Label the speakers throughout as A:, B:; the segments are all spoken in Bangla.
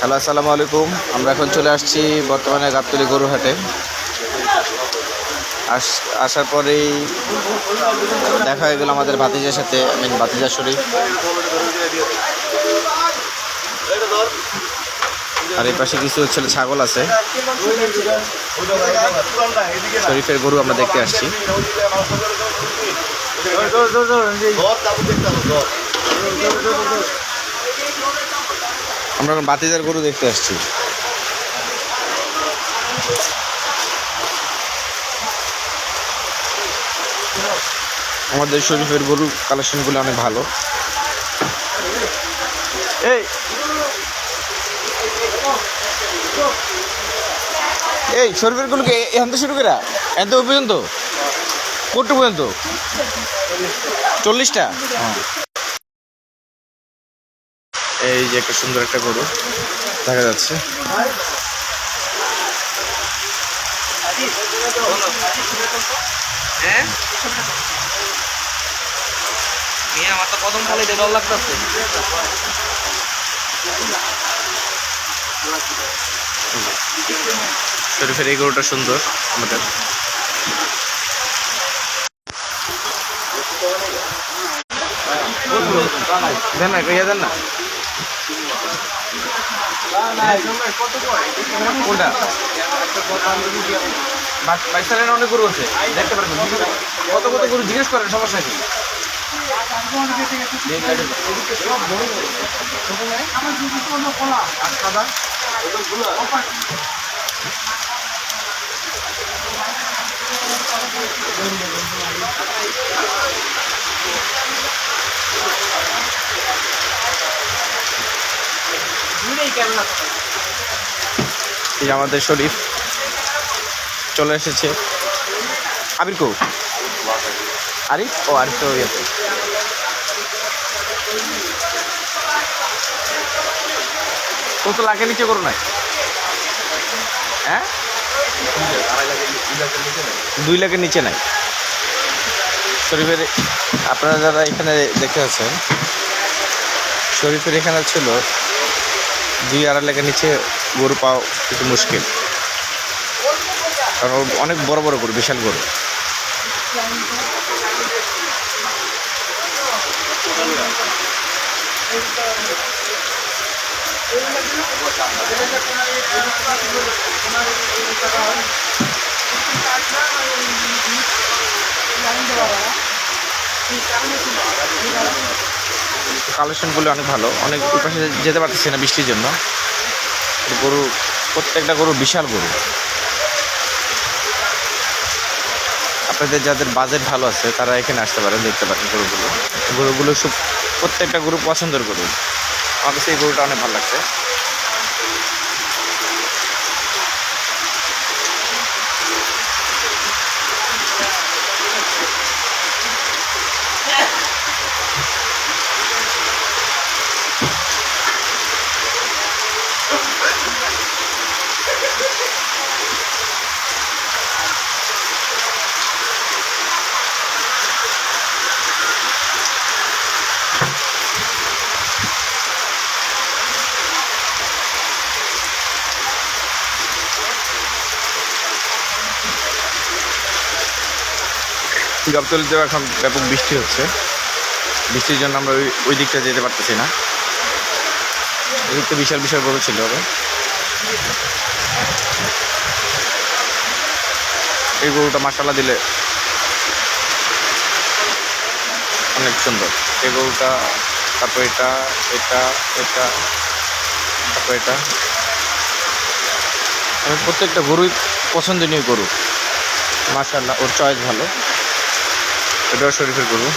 A: হ্যালো, আসসালামু আলাইকুম। আমরা এখন চলে আসছি বর্তমানে গাবতলী গরুহাটে। আসার পরেই দেখা হয়ে গেল আমাদের ভাতিজার সাথে, ভাতিজা শরীফ। আর এই পাশে কিছু ছেলে ছাগল আছে। শরীফের গরু আমরা দেখতে আসছি। আমরা ভাতিজার গরু দেখতে আসছি। আমাদের শরীফের গরুর কালেকশনগুলো অনেক ভালো। এই শরীফের গরুকে এখান থেকে শুরু করে এত পর্যন্ত কত পর্যন্ত? 40টা। এই যে একটা সুন্দর একটা গরু দেখা যাচ্ছে।
B: আমার তো প্রথম খালি ডর লাগতেছে।
A: শরীফের এই গরুটা সুন্দর আমাদের। দেন না, ইয়ে দেন না। কোনটা? বাইসালের অনেক গরু আছে, দেখতে পারবেন। কত কত গরু জিজ্ঞেস করেন, সমস্যা কি? এই আমাদের শরীফ চলে এসেছে। আবির কো আরিফ, ও আরিফ তো ইয়েতে। কত লাখের নিচে করো নাই? হ্যাঁ, 2 লাখের নিচে নাই শরীফের। আপনারা যারা এখানে দেখতে পাচ্ছেন, শরীফের এখানে ছিল 2-2.5 লাখের নিচে গরু পাওয়া একটু মুশকিল, কারণ অনেক বড় বড় গরু, বিশাল গরু। কালেকশনগুলো অনেক ভালো। অনেক পাশে যেতে পারতেছি না বৃষ্টির জন্য। গরু, প্রত্যেকটা গরু বিশাল গরু। আপনাদের যাদের বাজেট ভালো আছে তারা এখানে আসতে পারেন, দেখতে পারেন গরুগুলো সব, প্রত্যেকটা গরু পছন্দের গরু। আমার কাছে এই গরুটা অনেক ভালো লাগছে। গাবতলীতেও এখন ব্যাপক বৃষ্টি হচ্ছে। বৃষ্টির জন্য আমরা ওই দিকটা যেতে পারতেছি না। ওই দিকটা বিশাল বিশাল গরু ছিল। এই গরুটা মাশাআল্লাহ দিলে অনেক সুন্দর। এই গরুটা, তারপর এটা, এটা, এটা, তারপর এটা। প্রত্যেকটা গরুই পছন্দনীয় গরু, মাশাআল্লাহ। ওর চয়েস ভালো। এটাও শরীফের গরু।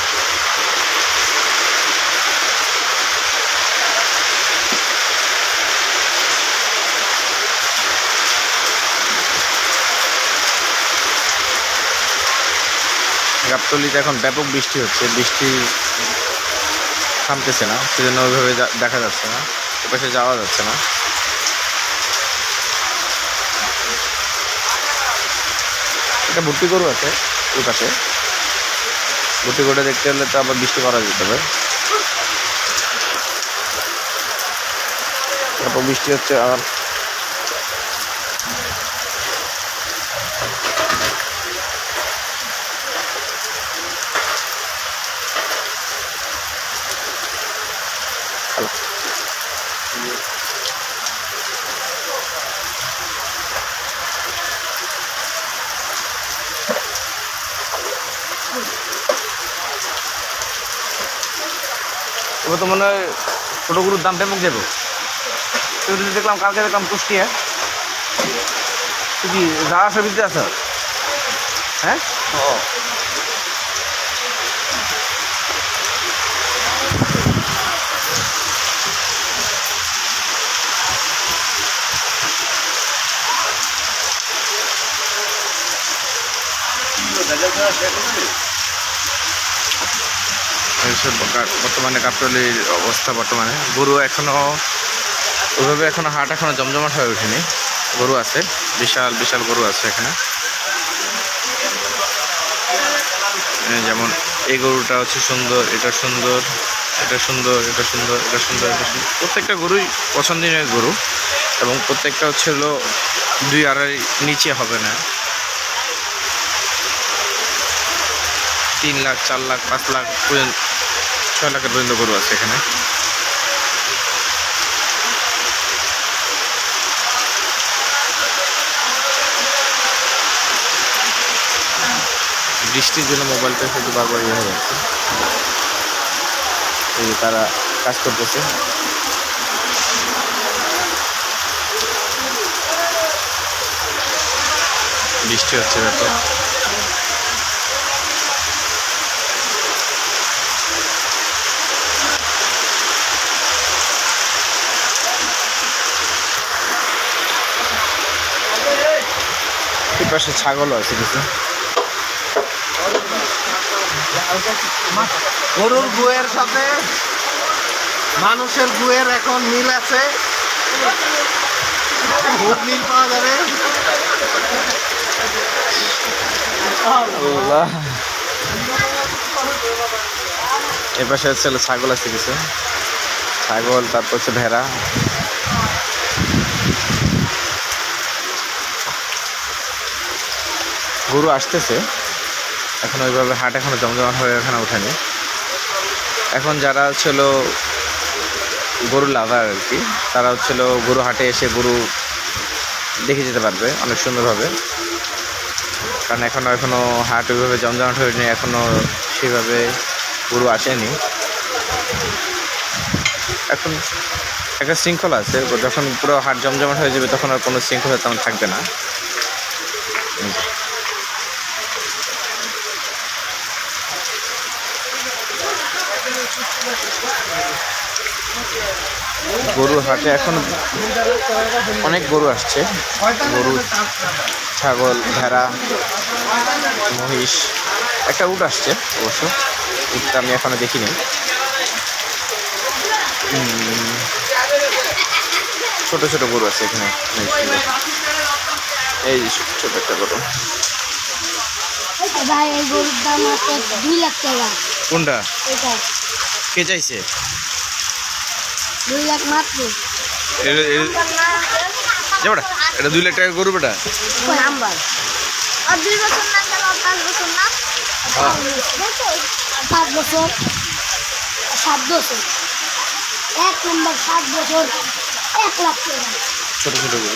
A: গাবতলীতে এখন ব্যাপক বৃষ্টি হচ্ছে, বৃষ্টি থামতেছে না, সেজন্য ওইভাবে দেখা যাচ্ছে না, ওপাশে যাওয়া যাচ্ছে না। একটা ভর্তি গরু আছে ওই পাশে। ভর্তি গরুটা দেখতে হলে তো আবার বৃষ্টি করা যেতে হবে। তারপর বৃষ্টি হচ্ছে আর এবার তো মনে হয় ছোটো গরুর দাম পেমুক যাবো। তুই দেখলাম কালকে দেখলাম কুষ্টিয়া, তুই কি যাওয়া সুবিধা আছে? হ্যাঁ বর্তমানে গাবতলীর অবস্থা, বর্তমানে গরু এখনো ওইভাবে হাট এখনো জমজমাট হয়ে ওঠেনি। গরু আছে, বিশাল বিশাল গরু আছে এখানে। যেমন এই গরুটা হচ্ছে সুন্দর, এটা সুন্দর, এটা সুন্দর, এটা সুন্দর, এটা সুন্দর, এটা সুন্দর। প্রত্যেকটা গরুই পছন্দনীয় গরু এবং প্রত্যেকটা হচ্ছে হলো 2-2.5 নিচে হবে না। 3 লাখ, 4 লাখ, 5 লাখ পর্যন্ত, 6 লাখের পর্যন্ত গরু আছে এখানে। বৃষ্টির জন্য মোবাইলটা শুধু বারবার ইয়ে হয়ে যাচ্ছে। এই যে তারা কাজ করতেছে। বৃষ্টি হচ্ছে ব্যাপক। পাশে ছাগলও আছে কিছু।
C: গরুর গুয়ের সাথে মানুষের গুয়ের এখন মিল আছে, খুব মিল পাওয়া যাবে।
A: এ পাশে হচ্ছে ছাগল আছে কিছু, ছাগল, তারপর হচ্ছে ভেড়া। গরু আসতেছে এখন, ওইভাবে হাট এখনো জমজমাট হয়ে এখানে ওঠেনি। এখন যারা হচ্ছিল গরু লাভার আর কি, তারা হচ্ছিল গরু হাটে এসে গরু দেখে যেতে পারবে অনেক সুন্দরভাবে, কারণ এখনো হাট ওইভাবে জমজমাট হয়নি, এখনো সেভাবে গরু আসেনি। এখন একটা শৃঙ্খলা আছে, যখন পুরো হাট জমজমাট হয়ে যাবে তখন আর কোনো শৃঙ্খলা তেমন থাকবে না। গরুর হাটে এখন অনেক গরু আসছে, গরু, ছাগল, ভেড়া, মহিষ, একটা উট আসছে অবশ্য, উটটা আমি এখনো দেখিনি। ছোট ছোট গরু আছে এখানে, এই ছোট একটা গরু।
D: ভাই এই গরুর দাম হচ্ছে 2 লাখ টাকা।
A: কোনটা?
D: এটা
A: কে চাইছে?
D: 2 লাখ মাত্র।
A: এটা 2 লাখ টাকা গরু বেটা।
D: নাম্বার আর 2 বছর না গেল 5 বছর না, 5 বছর 7 বছর, এক নম্বর 7 বছর 1 লাখ টাকা।
A: ছোট ছোট গরু।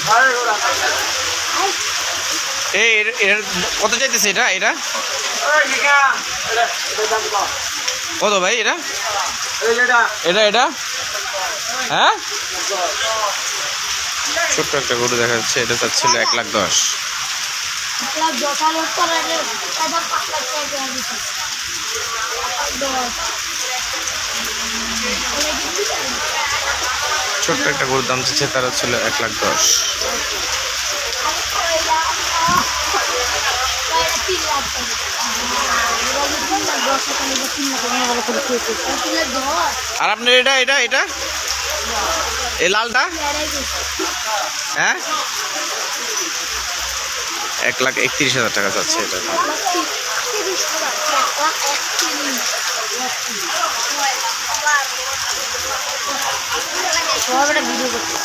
A: এর কত চাইতেছে এটা? এটা কত ভাই? এটা এটা এটা হ্যাঁ, ছোট্ট একটা গরু দেখা যাচ্ছে, এটা চাচ্ছিল 1,10,000।
D: 1,10,000 করে 5 লাখ টাকা দিচ্ছে।
A: ছোট্ট একটা গরুর দাম চাচ্ছে তারা ছিল 1,10,000। আর আপনার এটা এটা এটা এই লালটা হ্যাঁ 1,31,000 টাকা চাচ্ছে এটা।
D: ভিডিও করতে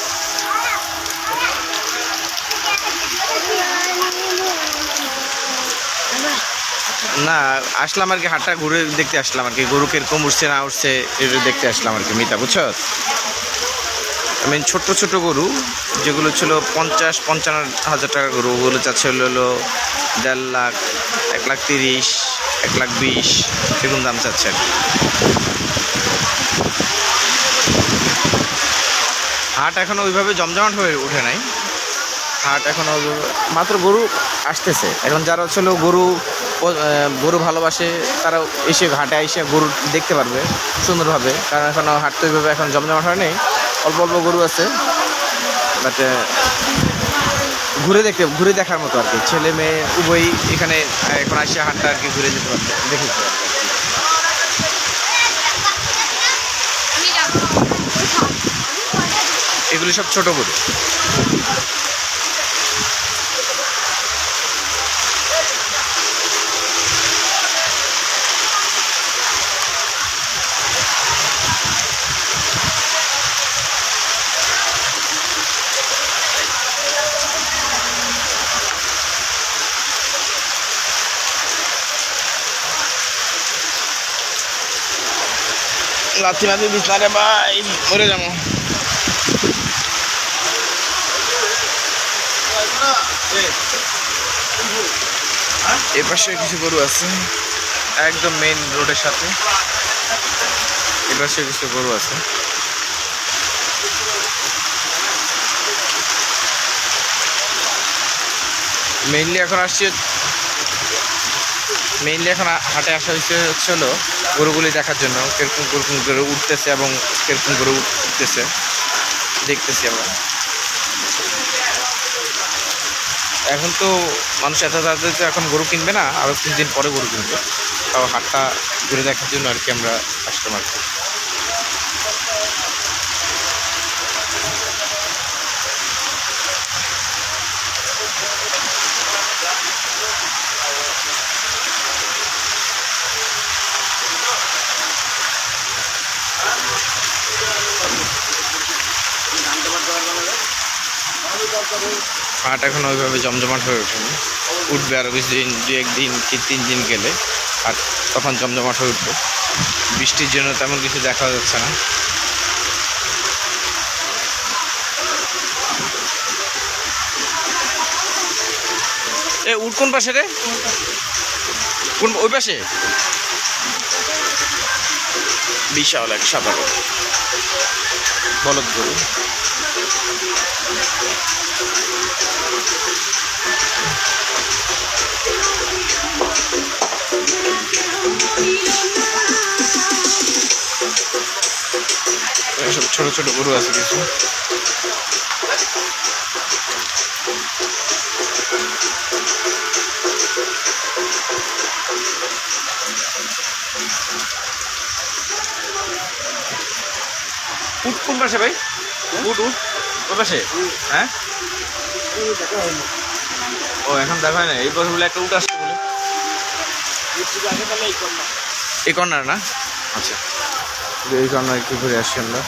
A: না, আসলাম আর কি, হাটটা ঘুরে দেখতে আসলাম আর কি, গরু কিরকম উঠছে না উঠছে এটা দেখতে আসলাম আর কি মিতা, বুঝছো? আমি ছোট্ট ছোট গরু যেগুলো ছিল 50-55 টাকা গরু, ওগুলো চাচ্ছে হলো 1.5 লাখ, 1,30,000, 1,20,000 এরকম দাম চাচ্ছে আর কি। হাট এখনও ওইভাবে জমজমাট হয়ে ওঠে নাই, হাট এখনও মাত্র গরু আসতেছে। এখন যারা ছিল গরু ভালোবাসে তারা এসে ঘাটে এসে গরু দেখতে পারবে সুন্দরভাবে, কারণ এখনও হাট তো ওইভাবে এখন জমজমাট হয় নাই, অল্প অল্প গরু আছে, বাট ঘুরে দেখার মতো আর কি, ছেলে মেয়ে উভয়ই এখানে এখন আসে হাটটা আর কি ঘুরে যেতে পারবে, দেখে যেতে পারবে। এগুলি সব ছোট গরু। লাথি মাথি দিস না রে ভাই, মরে যাবো। এ পাশে কিছু গরু আছে একদম মেইন রোডের সাথে, এ পাশে কিছু গরু আছে। মেইনলি এখন হাটে আসা হচ্ছে হলো গরুগুলি দেখার জন্য, কিরকম গরু উঠতেছে এবং কিরকম গরু উঠতেছে দেখতেছি আমরা। এখন তো মানুষ এত তাড়াতাড়ি তো এখন গরু কিনবে না, আরও 3 দিন পরে গরু কিনবে, তাও হাটটা ঘুরে দেখার জন্য আর কি আমরা আসলাম আর কি। হাট এখন ওইভাবে জমজমাট হয়ে ওঠেনি, উঠবে আরও কিছু দিন, 2-1 দিন কি 3 দিন গেলে আর তখন জমজমাট হয়ে উঠবে। বৃষ্টির জন্য তেমন কিছু দেখা যাচ্ছে না। উঠ কোন পাশে রে? ওই পাশে বিশাল এক সাদা গরু, বলদ গরু। সব ছোট ছোট গরু আছে কিছু। উঠ কোন পাশে ভাই? উঠ ওই পাশে? হ্যাঁ, ও এখন দেখা হয় না, এই পাশে বলে একটা উঠ আসছে বলে, এই কর্নার না? আচ্ছা, এই কর্নার একটু ঘুরে আসছি আমরা।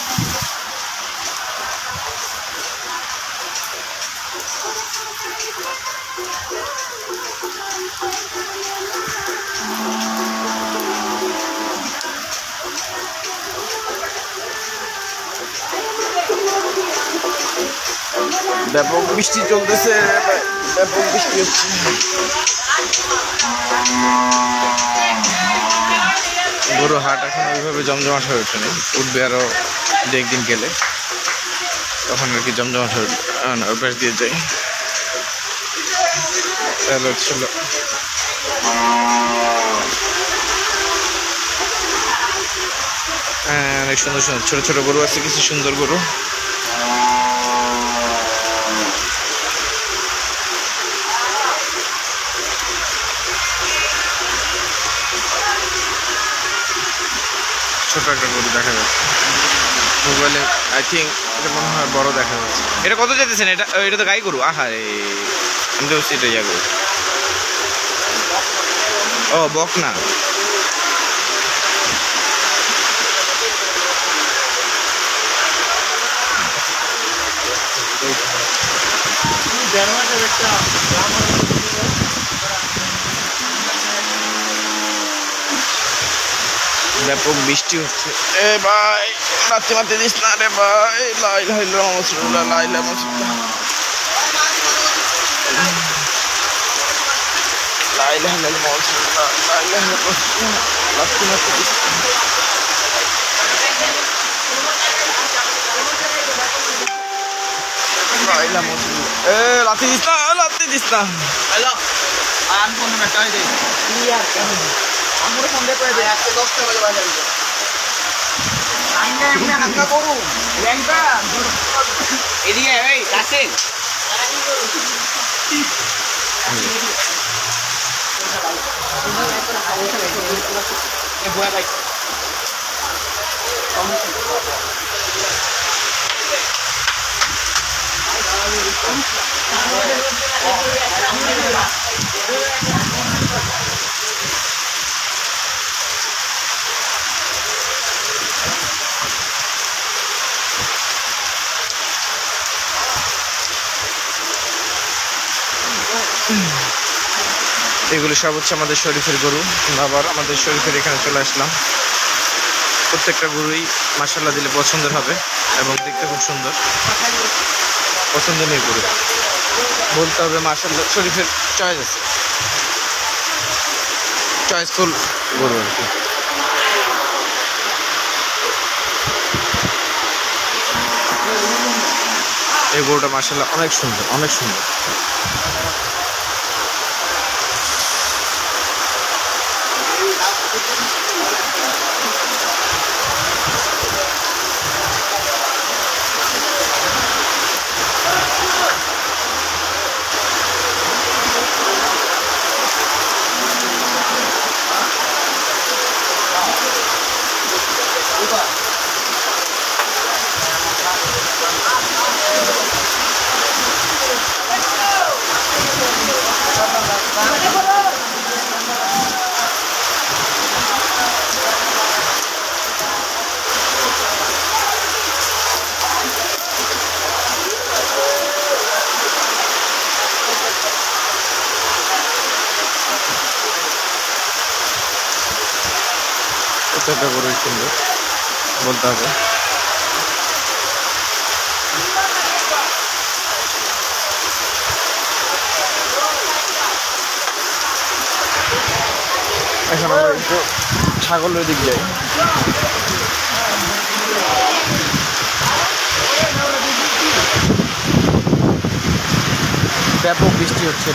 A: ব্যাপক বৃষ্টি চলতেছে, ব্যাপক বৃষ্টি হচ্ছে। গরু হাট এখন ওইভাবে জমজমাট হয়ে ওঠেনি, উঠবে আরও 2-1 দিন গেলে, তখন আর কি জমজমাট হয়ে উঠবে। ওই পাশ দিয়ে যাই, তাহলে হচ্ছিল অনেক সুন্দর সুন্দর ছোটো ছোটো গরু আছে, কিছু সুন্দর গরু। ছোট একটা গরু দেখা যাচ্ছে মোবাইলে, আই থিঙ্ক এটা মনে হয় বড় দেখা যাচ্ছে। এটা কত যেতেছেন? এটা তো গাই গরু। আহা রে, আমি তো এটা ইয়া গরু। ও বক না, ব্যাপক বৃষ্টি হচ্ছে। এ ভাই রাত্রি মারতে দিস না রে ভাই। লা ইলাহা ইল্লাল্লাহ রাসূলুল্লাহ, লা ইলাহা ইল্লাল্লাহ, লা ইলাহা ইল্লাল্লাহ রাসূলুল্লাহ, লা ইলাহা ইল্লাল্লাহ। রাত্রি মারতে দিস না। লা ইলাহা ইল্লাল্লাহ। এ রাত্রি দিস না, রাত্রি দিস না।
B: হ্যালো আন ফোন না চাই দে
C: ক্লিয়ার আমরা ফোন দিয়ে কয়ে দে আজকে 10টা বাজে বাজার দিব আঙ্গে এমনি হাঙ্গা করু ল্যাংটা
B: এদিকে এই কাছে এ বয়া ভাই
A: এগুলো সব হচ্ছে আমাদের শরীফের গরু। আমরা আবার আমাদের শরীফের এখানে চলে আসলাম। প্রত্যেকটা গরুই মাশাআল্লাহ দিলে পছন্দের হবে এবং দেখতে খুব সুন্দর, পছন্দনীয় গরু বলতে হবে। মাশাআল্লাহ শরীফের চয়েস আছে, চয়েসফুল গরু আর কি। এই গরুটা মাশাআল্লাহ অনেক সুন্দর, অনেক সুন্দর। প্রত্যেকটা গরুই সুন্দর বলতে হবে। এখন আমরা একটু ছাগলের দিক যাই। ব্যাপক বৃষ্টি হচ্ছে।